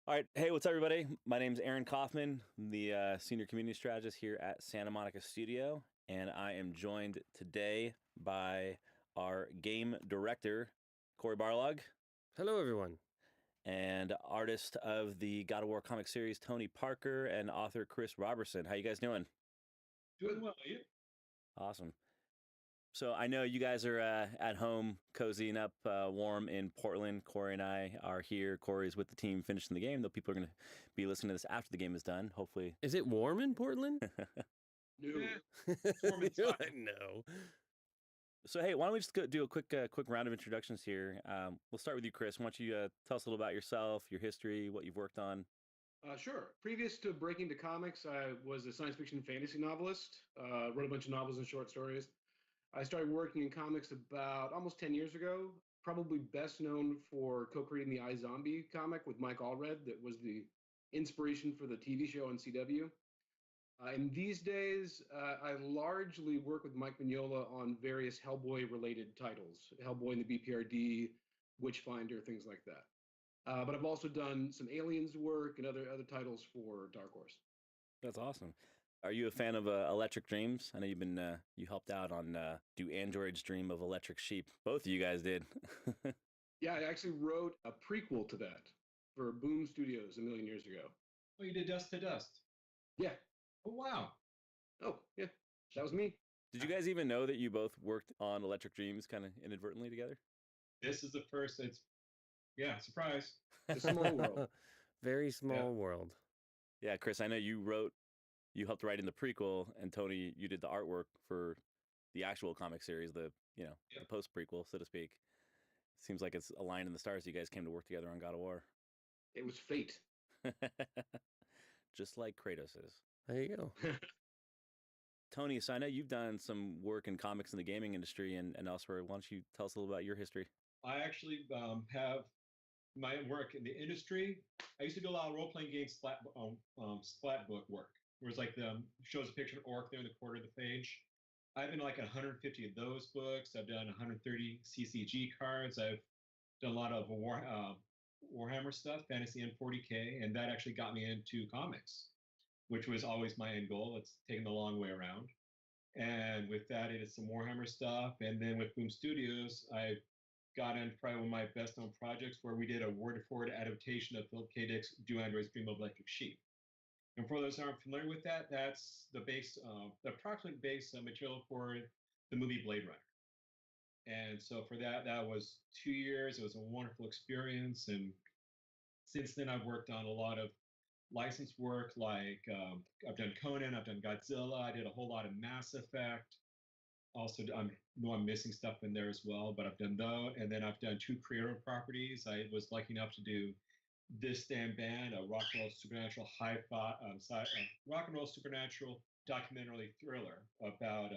All right. Hey, what's up, everybody? My name's Aaron Kaufman. I'm the senior community strategist here at Santa Monica Studio, and I am joined today by our game director, Corey Barlog, Hello, everyone. and artist of the God of War comic series, Tony Parker, and author Chris Robertson. How you guys doing? Doing well, you? Awesome. So I know you guys are at home, cozying up warm in Portland. Corey and I are here. Corey's with the team finishing the game, though people are going to be listening to this after the game is done, hopefully. Is it warm in Portland? No. Warm inside. No. So, hey, why don't we just do a quick round of introductions here? We'll start with you, Chris. Why don't you tell us a little about yourself, your history, what you've worked on? Sure. Previous to breaking to comics, I was a science fiction fantasy novelist. Wrote a bunch of novels and short stories. I started working in comics about almost 10 years ago, probably best known for co-creating the iZombie comic with Mike Allred that was the inspiration for the TV show on CW. And these days, I largely work with Mike Mignola on various Hellboy-related titles, Hellboy and the BPRD, Witchfinder, things like that. But I've also done some Aliens work and other titles for Dark Horse. That's awesome. Are you a fan of Electric Dreams? I know you've been you helped out on Do Androids Dream of Electric Sheep? Both of you guys did. Yeah, I actually wrote a prequel to that for Boom Studios a million years ago. Oh, you did Dust to Dust. Yeah. Oh, wow. Oh, yeah. That was me. Did you guys even know that you both worked on Electric Dreams kind of inadvertently together? This is the first. Surprise. It's a small world. Very small world. Yeah, Chris, I know you helped write in the prequel, and Tony, you did the artwork for the actual comic series, the post prequel, so to speak. Seems like it's aligned in the stars. You guys came to work together on God of War. It was fate. Just like Kratos is. There you go. Tony, so I know you've done some work in comics in the gaming industry and elsewhere. Why don't you tell us a little about your history? I actually have my work in the industry. I used to do a lot of role-playing games, splat book work. Where it's like shows a picture of an orc there in the corner of the page. I've been like 150 of those books. I've done 130 CCG cards. I've done a lot of Warhammer stuff, fantasy and 40K, and that actually got me into comics, which was always my end goal. It's taken the long way around. And with that, I did some Warhammer stuff. And then with Boom Studios, I got into probably one of my best known projects where we did a word-for-word adaptation of Philip K. Dick's Do Androids Dream of Electric Sheep. And for those who aren't familiar with that, that's the approximate base material for the movie Blade Runner. And so for that was 2 years. It was a wonderful experience. And since then, I've worked on a lot of licensed work, like I've done Conan, I've done Godzilla, I did a whole lot of Mass Effect. Also, I know I'm missing stuff in there as well, but I've done that. And then I've done 2 creative properties. I was lucky enough to do This Damn Band, a rock and roll supernatural rock and roll supernatural documentary thriller about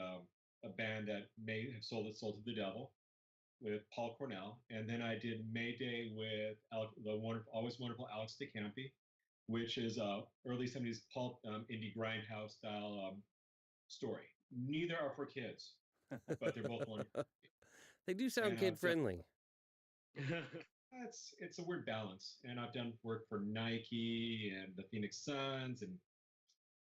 a band that may have sold its soul to the devil with Paul Cornell. And then I did Mayday with the always wonderful Alex DeCampi, which is a early 70s pulp indie grindhouse style story. Neither are for kids, but they're both wonderful. They do sound kid friendly. It's a weird balance. And I've done work for Nike and the Phoenix Suns, and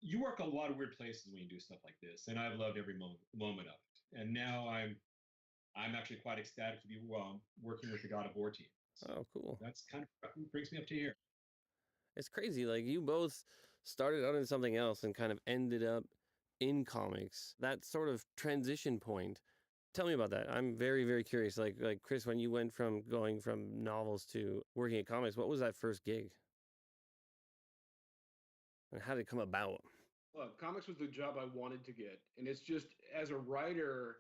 you work a lot of weird places when you do stuff like this. And I've loved every moment of it. And now I'm actually quite ecstatic to be working with the God of War team. So oh, cool. That's kind of brings me up to here. It's crazy. Like, you both started out in something else and kind of ended up in comics. That sort of transition point. Tell me about that. I'm very, very curious. Like Chris, when you went from going from novels to working at comics, what was that first gig? And how did it come about? Well, comics was the job I wanted to get. And it's just, as a writer,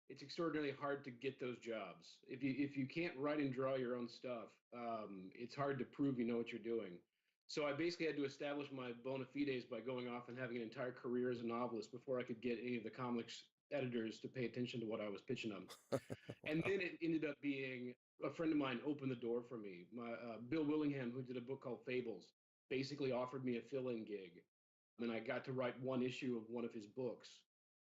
it's extraordinarily hard to get those jobs. If you can't write and draw your own stuff, it's hard to prove you know what you're doing. So I basically had to establish my bona fides by going off and having an entire career as a novelist before I could get any of the comics editors to pay attention to what I was pitching them. And then it ended up being a friend of mine opened the door for me. My Bill Willingham, who did a book called Fables, basically offered me a fill-in gig. And I got to write one issue of one of his books.